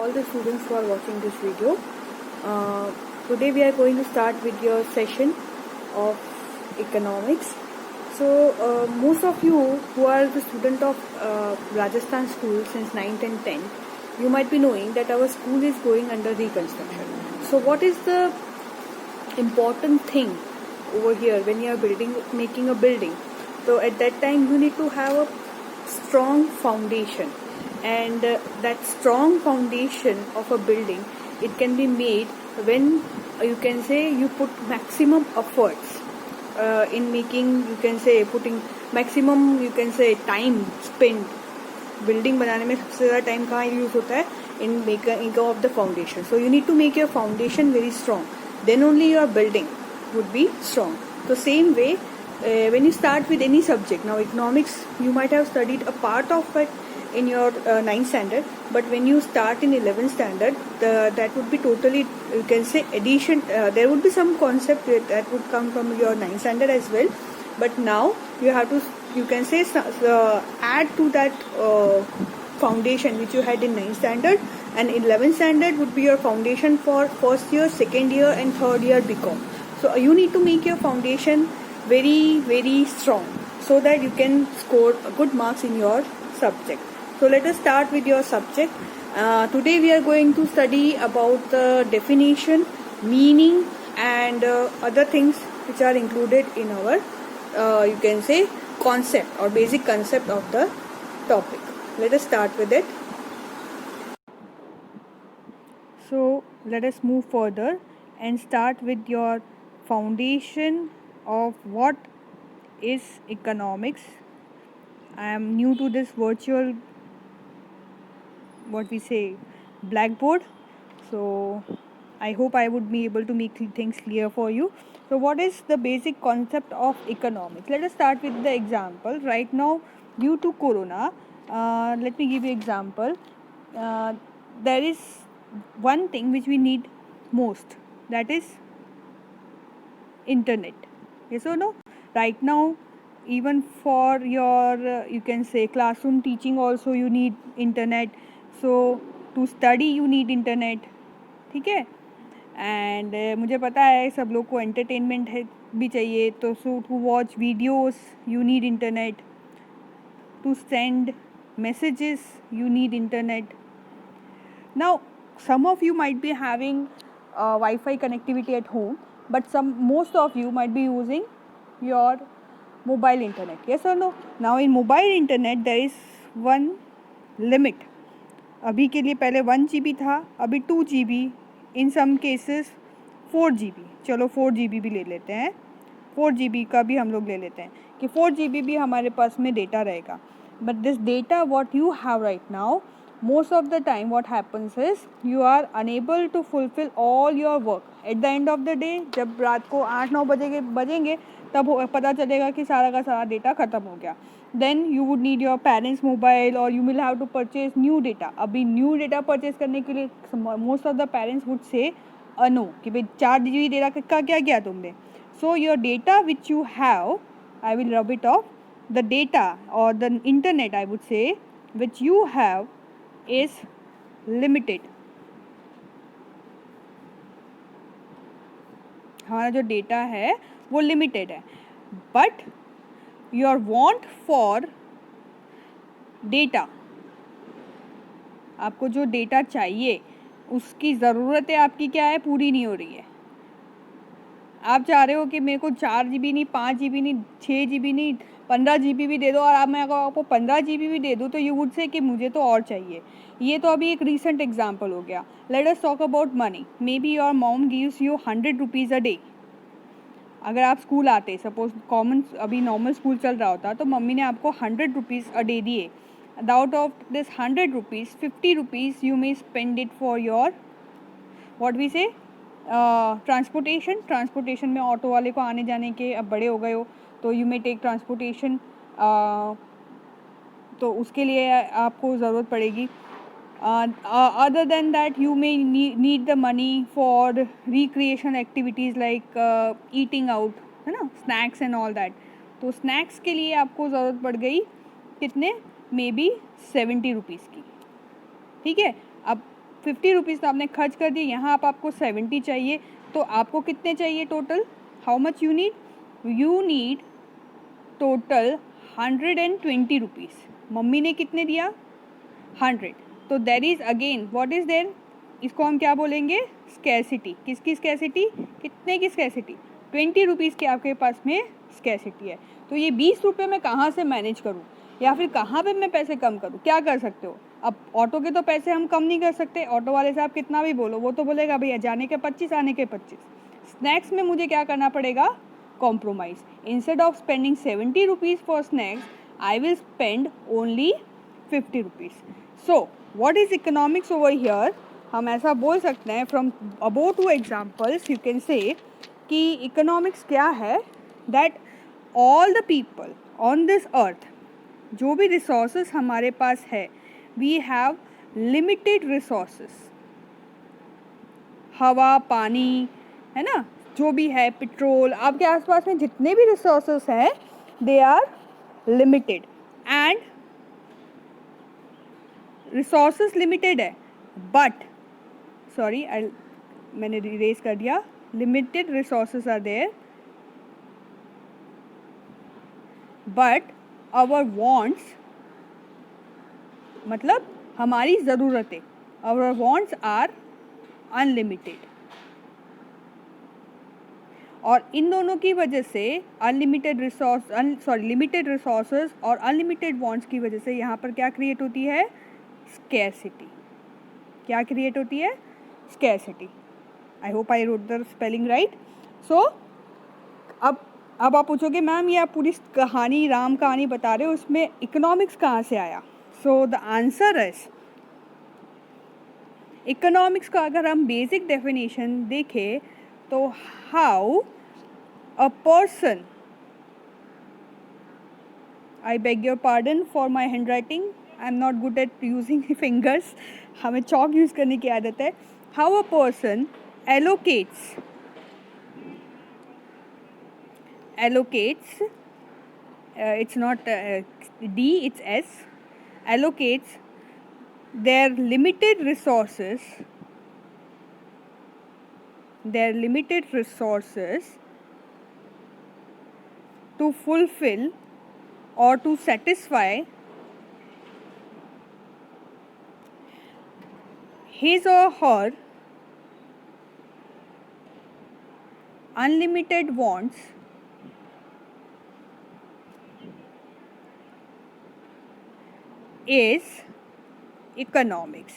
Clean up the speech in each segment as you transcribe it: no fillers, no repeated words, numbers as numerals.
all the students who are watching this video. Today we are going to start with your session of economics. So most of you who are the student of Rajasthan school since 9th and 10th, you might be knowing that our school is going under reconstruction. So what is the important thing over here when you are making a building? So at that time you need to have a strong foundation, and that strong foundation of a building, it can be made when you can say you put maximum efforts in making, you can say putting maximum, you can say time spent. Building बनाने में सबसे ज़्यादा time कहाँ use होता है? In making of the foundation. So you need to make your foundation very strong, then only your building would be strong. So same way, when you start with any subject, now economics, you might have studied a part of it in your 9th standard, but when you start in 11th standard, that would be totally, you can say, addition. There would be some concept that would come from your 9th standard as well, but now you have to, you can say, add to that foundation which you had in 9th standard, and 11th standard would be your foundation for first year, second year and third year BCom. So you need to make your foundation very, very strong so that you can score good marks in your subject. So let us start with your subject. Today we are going to study about the definition, meaning and other things which are included in our, you can say, concept or basic concept of the topic. Let us start with it. So let us move further and start with your foundation of what is economics. I am new to this virtual, what we say, blackboard, so I hope I would be able to make things clear for you. So what is the basic concept of economics? Let us start with the example. Right now, due to corona, let me give you example. There is one thing which we need most, that is internet. Yes or no? Right now, even for your you can say classroom teaching also you need internet. So to study you need internet. ठीक है? And मुझे पता है सब लोग को entertainment है भी चाहिए, तो so to watch videos you need internet, to send messages you need internet. Now some of you might be having Wi-Fi connectivity at home, but most of you might be using your mobile internet. Yes or no? Now in mobile internet there is one limit. अभी के लिए पहले 1 GB था, अभी 2 GB, in some cases 4 GB. चलो 4 GB भी ले लेते हैं, 4 GB का भी हम लोग ले लेते हैं कि 4 GB भी हमारे पास में डेटा रहेगा. But this data what you have right now, most of the time what happens is you are unable to fulfill all your work. At the end of the day, जब रात को 8-9 बजेंगे तब पता चलेगा कि सारा का सारा डेटा ख़त्म हो गया. Then you would need your parents mobile or you will have to purchase new data. अभी new data purchase करने के लिए most of the parents would say no कि भाई 4 GB डेटा का क्या किया तुमने. So your data which you have, I will rub it off, the data or the internet I would say which you have is limited. हमारा जो data है वो लिमिटेड है, but your want for data, आपको जो data चाहिए उसकी ज़रूरतें आपकी क्या है, पूरी नहीं हो रही है. आप चाह रहे हो कि मेरे को 4 GB नहीं, 5 GB नहीं, 6 GB नहीं, 15 GB भी दे दो, और आप मैं अगर आपको 15 GB भी दे दूँ तो यू वुड से कि मुझे तो और चाहिए. ये तो अभी एक रीसेंट एग्जांपल हो गया. Let us talk about money. Maybe your mom gives you 100 rupees a day. अगर आप स्कूल आते, सपोज कॉमन अभी नॉर्मल स्कूल चल रहा होता, तो मम्मी ने आपको 100 रुपीज़ अ डे दिए. Out of this 100 rupees 50 rupees you may spend it for your what we say transportation में ऑटो वाले को आने जाने के, अब बड़े हो गए हो तो यू मे टेक ट्रांसपोर्टेशन, तो उसके लिए आपको ज़रूरत पड़ेगी. Other than that you may need the money for recreation activities like eating out, है ना, स्नैक्स एंड ऑल दैट. तो स्नैक्स के लिए आपको ज़रूरत पड़ गई कितने, मे बी 70 रुपीज़ की. ठीक है. अब 50 रुपीज़ तो आपने खर्च कर दिए, यहाँ आपको 70 चाहिए, तो आपको कितने चाहिए total? How much you need total 120 rupees. Mummy ने कितने दिया? 100। तो there is again what is there, इसको हम क्या बोलेंगे? स्कैसिटी। किसकी स्कैसिटी? कितने की स्कैसिटी? 20 रुपीज़ की आपके पास में स्कैसिटी है। तो ये 20 रुपये मैं कहाँ से मैनेज करूँ, या फिर कहाँ पे मैं पैसे कम करूँ? क्या कर सकते हो? अब ऑटो के तो पैसे हम कम नहीं कर सकते, ऑटो वाले से आप कितना भी बोलो वो तो बोलेगा भैया जाने के 25 आने के 25। स्नैक्स में मुझे क्या करना पड़ेगा? Compromise. Instead of spending 70 rupees for snacks, I will spend only 50 rupees. So what is economics over here? हम ऐसा बोल सकते हैं from above two examples you can से कि इकोनॉमिक्स क्या है, that all the people on this earth, जो भी रिसोर्सेस हमारे पास है, वी हैव लिमिटेड रिसोर्सेस। हवा, पानी, है ना, जो भी है, पेट्रोल, आपके आसपास में जितने भी रिसोर्सेस हैं, they are limited. And resources limited है, बट सॉरी मैंने इरेज कर दिया, limited resources are there, but our wants, मतलब हमारी ज़रूरतें, आवर वांट्स आर अनलिमिटेड। और इन दोनों की वजह से लिमिटेड रिसोर्सेज और अनलिमिटेड वांट्स की वजह से यहाँ पर क्या क्रिएट होती है? स्कैरसिटी। क्या क्रिएट होती है? Scarcity. I hope I wrote the spelling right. So अब आप पूछोगे मैम ये आप पूरी कहानी, राम कहानी बता रहे हो, उसमें इकोनॉमिक्स कहाँ से आया? So the answer is, economics का अगर हम बेसिक डेफिनेशन देखें तो how a person, I beg your pardon for my handwriting, I am not good at using fingers, हमें chalk यूज़ करने की आदत है। How a person allocates it's not D, it's S, allocates their limited resources to fulfill or to satisfy his or her unlimited wants is economics.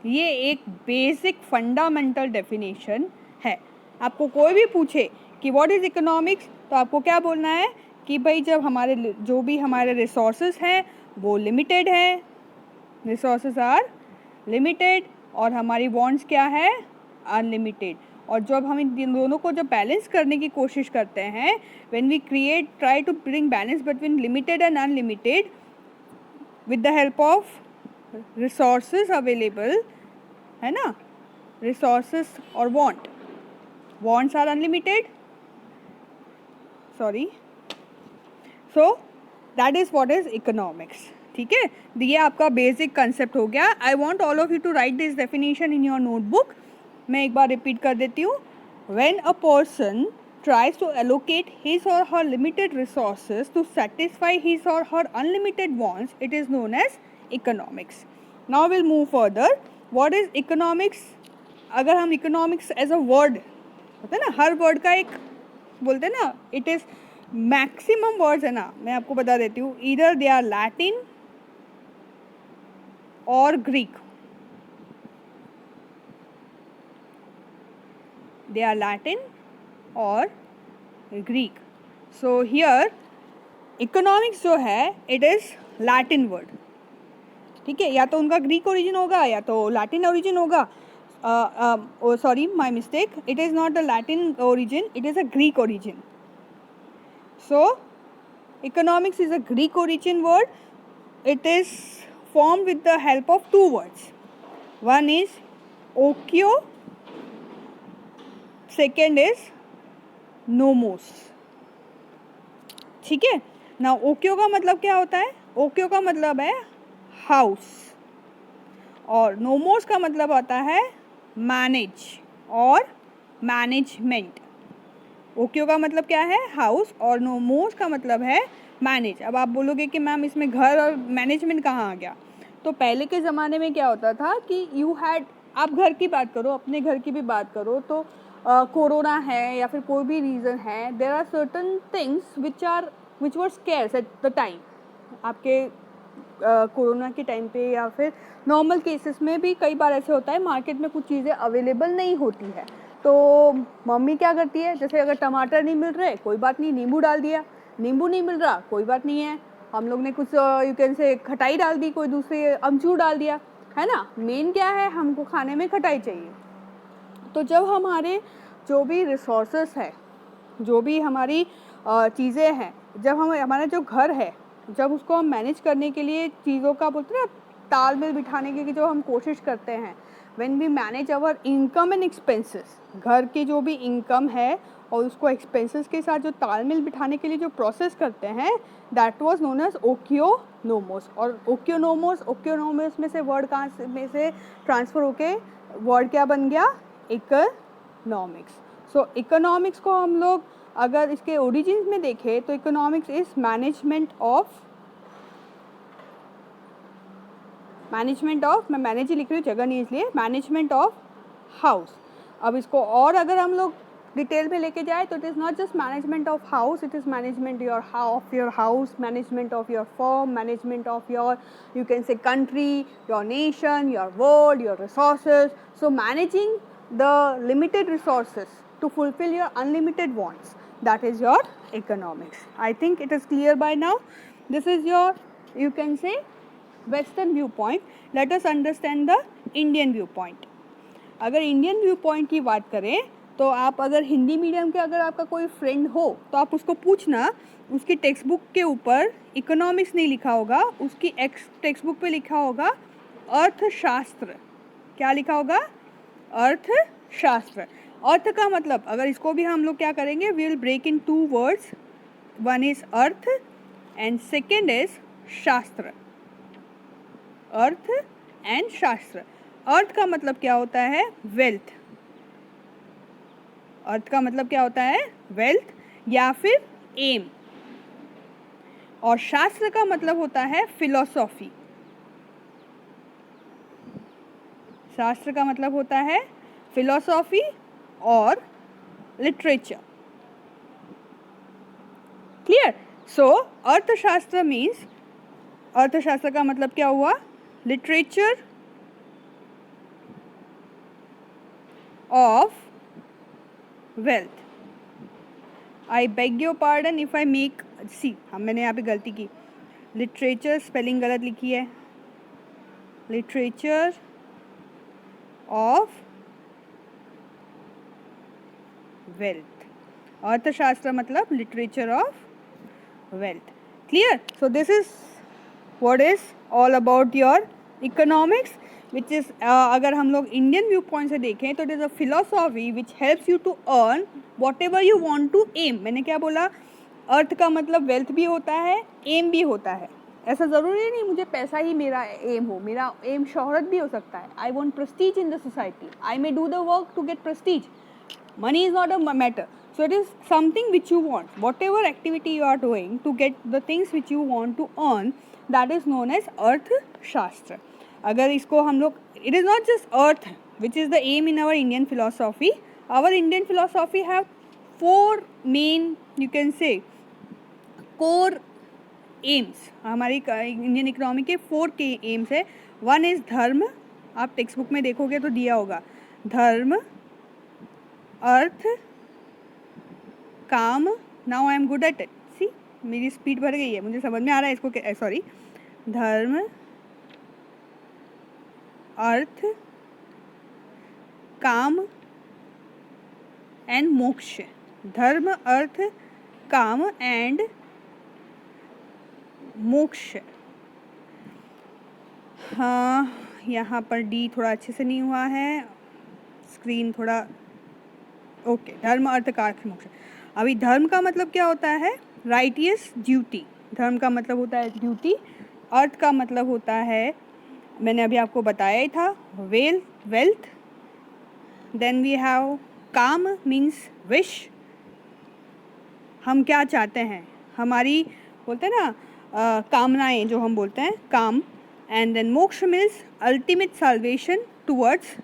ये एक basic fundamental definition है। आपको कोई भी पूछे कि व्हाट इज़ इकोनॉमिक्स, तो आपको क्या बोलना है कि भाई जब हमारे जो भी हमारे रिसोर्सेज हैं वो लिमिटेड हैं, रिसोर्सेज आर लिमिटेड, और हमारी वांट्स क्या है? अनलिमिटेड। और जब हम इन दोनों को जब बैलेंस करने की कोशिश करते हैं, when we try to bring balance between limited and unlimited with the help of resources available, है ना, रिसोर्सेज और wants are unlimited, sorry, so that is what is economics. ठीक है, ये आपका बेसिक कंसेप्ट हो गया। I want all of you to write this definition in your notebook. मैं एक बार रिपीट कर देती हूँ। When a person tries to allocate his or her limited resources to satisfy his or her unlimited wants, it is known as economics. Now we'll move further. What is economics? अगर हम economics as a word, होता है ना, हर word का एक बोलते हैं ना, it is maximum words है ना, मैं आपको बता देती हूँ, either they are Latin or Greek. They are Latin और ग्रीक। सो हियर इकोनॉमिक्स जो है इट इज़ लैटिन वर्ड। ठीक है, या तो उनका ग्रीक ओरिजिन होगा या तो लैटिन ओरिजिन होगा। Sorry, my mistake, it is not a Latin origin, it is a Greek origin. So economics is a Greek origin word. It is formed with the help of two words. One is ओकियो, second is nomos. ठीक है ना, ओकियो का मतलब क्या होता है? ओकियो का मतलब है हाउस, और नोमोस का मतलब आता है मैनेज और मैनेजमेंट। ओक्यो का मतलब क्या है, हाउस, और नोमोस का मतलब है मैनेज। अब आप बोलोगे कि मैम इसमें घर और मैनेजमेंट कहाँ आ गया? तो पहले के ज़माने में क्या होता था कि यू हैड, आप घर की बात करो, अपने घर की भी बात करो, तो कोरोना है या फिर कोई भी रीज़न है, there are certain things which were scarce at the time. आपके कोरोना के टाइम पे या फिर नॉर्मल केसेस में भी कई बार ऐसे होता है, मार्केट में कुछ चीज़ें अवेलेबल नहीं होती है, तो मम्मी क्या करती है, जैसे अगर टमाटर नहीं मिल रहे, कोई बात नहीं, नींबू डाल दिया, नींबू नहीं मिल रहा, कोई बात नहीं है, हम लोग ने कुछ यू कैन से खटाई डाल दी, कोई दूसरे अमचूर डाल दिया, है ना। मेन क्या है, हमको खाने में खटाई चाहिए। तो जब हमारे जो भी रिसोर्सेस है, जो भी हमारी चीज़ें हैं, जब हम हमारा जो घर है, जब उसको हम मैनेज करने के लिए चीज़ों का बोलते हैं ना, तालमेल बिठाने की जो हम कोशिश करते हैं, when we manage our income and expenses, घर की जो भी इनकम है और उसको एक्सपेंसेस के साथ जो तालमेल बिठाने के लिए जो प्रोसेस करते हैं, दैट वाज नोन एज ओक्योनोमोस। और ओक्योनोमोस में से वर्ड कहाँ में से ट्रांसफ़र होके वर्ड क्या बन गया, इकोनॉमिक्स। सो इकोनॉमिक्स को हम लोग अगर इसके ओरिजिन में देखें तो इकोनॉमिक्स इज मैनेजमेंट ऑफ, मैं मैनेज ही लिख रही हूँ, जगह नहीं इसलिए, मैनेजमेंट ऑफ हाउस। अब इसको और अगर हम लोग डिटेल में लेके जाए तो it is not just management of house, it is management of your house, management of your firm, management of your you can से country, your nation, your world, your resources. So managing the limited resources to fulfill your unlimited wants, that is your economics. I think it is clear by now. This is your, you can say, western viewpoint. Let us understand the Indian viewpoint. अगर Indian view point की बात करें तो आप अगर Hindi medium के अगर आपका कोई फ्रेंड हो तो आप उसको पूछना, उसकी टेक्स्ट बुक के ऊपर इकोनॉमिक्स नहीं लिखा होगा, उसकी टेक्स्ट बुक पे लिखा होगा अर्थशास्त्र। क्या लिखा होगा, अर्थशास्त्र। अर्थ का मतलब, अगर इसको भी हम लोग क्या करेंगे, we will break in two words, one is artha and second is shastra. Artha and शास्त्र। अर्थ का मतलब क्या होता है, वेल्थ। अर्थ का मतलब क्या होता है, वेल्थ या फिर एम। और शास्त्र का मतलब होता है फिलॉसॉफी। शास्त्र का मतलब होता है फिलॉसॉफी और लिटरेचर। क्लियर? सो अर्थशास्त्र मीन्स, अर्थशास्त्र का मतलब क्या हुआ, literature of wealth. I beg your pardon if I make, see मैंने यहाँ पे गलती की, लिटरेचर स्पेलिंग गलत लिखी है, लिटरेचर ऑफ वेल्थ। अर्थशास्त्र मतलब literature of wealth. Clear? So this is what is all about your economics, which is अगर हम लोग इंडियन व्यू पॉइंट से देखें तो it is a philosophy which helps you to earn whatever you want to aim. मैंने क्या बोला, अर्थ का मतलब वेल्थ भी होता है, एम भी होता है। ऐसा ज़रूरी नहीं मुझे पैसा ही मेरा एम हो, मेरा एम शोहरत भी हो सकता है। I want prestige in the society, I may do the work to get prestige, money is not a matter. So it is something which you want, whatever activity you are doing to get the things which you want to earn, that is known as अर्थशास्त्र। अगर इसको हम लोग, it is not just earth which is the aim in our Indian philosophy. Our Indian philosophy have four main, you can say, core aims। हमारी Indian economy के 4 के AIIMS है। One is धर्म, आप टेक्स्ट बुक में देखोगे तो दिया होगा, धर्म, अर्थ, काम। Now I am good at it, see मेरी स्पीड बढ़ गई है, मुझे समझ में आ रहा है इसको, सॉरी, धर्म, अर्थ, काम एंड मोक्ष। धर्म, अर्थ, काम एंड मोक्ष। हाँ, यहाँ पर डी थोड़ा अच्छे से नहीं हुआ है, स्क्रीन थोड़ा ओके। धर्म, अर्थ, काम, मोक्ष। अभी धर्म का मतलब क्या होता है, राइटियस ड्यूटी। धर्म का मतलब होता है ड्यूटी। अर्थ का मतलब होता है मैंने अभी आपको बताया ही था, वेल्थ। देन वी हैव काम मीन्स विश, हम क्या चाहते हैं, हमारी बोलते हैं ना कामनाएं जो हम बोलते हैं, काम। And then moksha means ultimate salvation towards,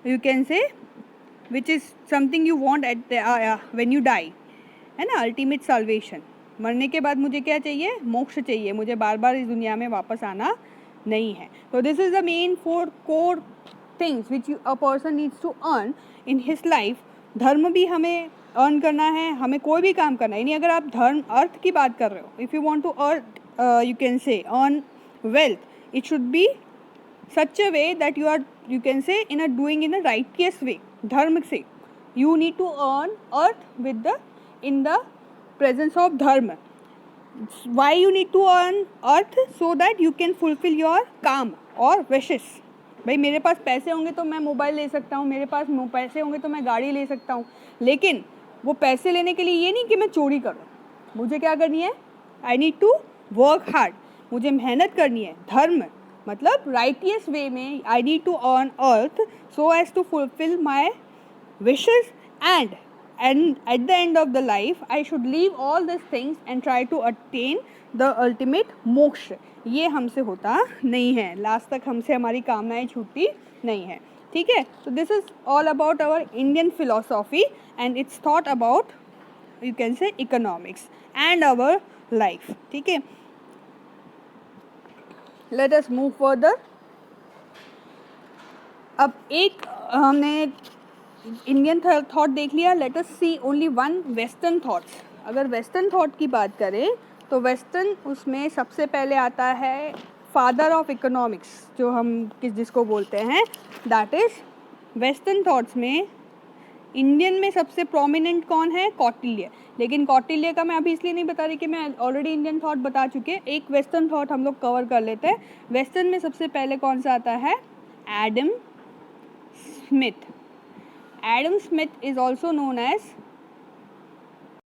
you can say which is something you want at when you die, है ना, अल्टीमेट साल्वेशन। मरने के बाद मुझे क्या चाहिए, मोक्ष चाहिए, मुझे बार बार इस दुनिया में वापस आना नहीं है। तो this is the main 4 core things which a person needs to earn in his life. धर्म भी हमें अर्न करना है, हमें कोई भी काम करना है, यानी अगर आप धर्म अर्थ की बात कर रहे हो, if you want to earn you can say earn wealth, it should be such a way that you can say doing in a righteous way, धर्म से। you need to earn earth with the in the presence of dharma. Why you need to earn earth? So that you can fulfill your काम और wishes। भाई मेरे पास पैसे होंगे तो मैं मोबाइल ले सकता हूँ, मेरे पास पैसे होंगे तो मैं गाड़ी ले सकता हूँ, लेकिन वो पैसे लेने के लिए ये नहीं कि मैं चोरी करूँ, मुझे क्या करनी है, I need to work hard, मुझे मेहनत करनी है। धर्म मतलब राइटियस वे में I need to earn artha so as to fulfil my wishes, and at the end of the life I should leave all these things and try to attain the ultimate मोक्ष। ये हमसे होता नहीं है, last तक हमसे हमारी कामनाएं छूटती नहीं है, ठीक है। तो this is all about our Indian philosophy and its thought about you can say economics and our life, ठीक है। Let us move further. अब एक हमने इंडियन थॉट देख लिया, let us see only one western thoughts. अगर western thought की बात करें तो वेस्टर्न उसमें सबसे पहले आता है फादर ऑफ इकोनॉमिक्स, जो हम जिसको बोलते हैं, दैट इज वेस्टर्न थॉट्स में इंडियन में सबसे प्रोमिनेंट कौन है, कौटिल्य। लेकिन कौटिल्य का मैं अभी इसलिए नहीं बता रही कि मैं ऑलरेडी इंडियन थॉट बता चुके, एक वेस्टर्न थॉट हम लोग कवर कर लेते हैं। वेस्टर्न में सबसे पहले कौन सा आता है, Adam Smith. Adam Smith is also known as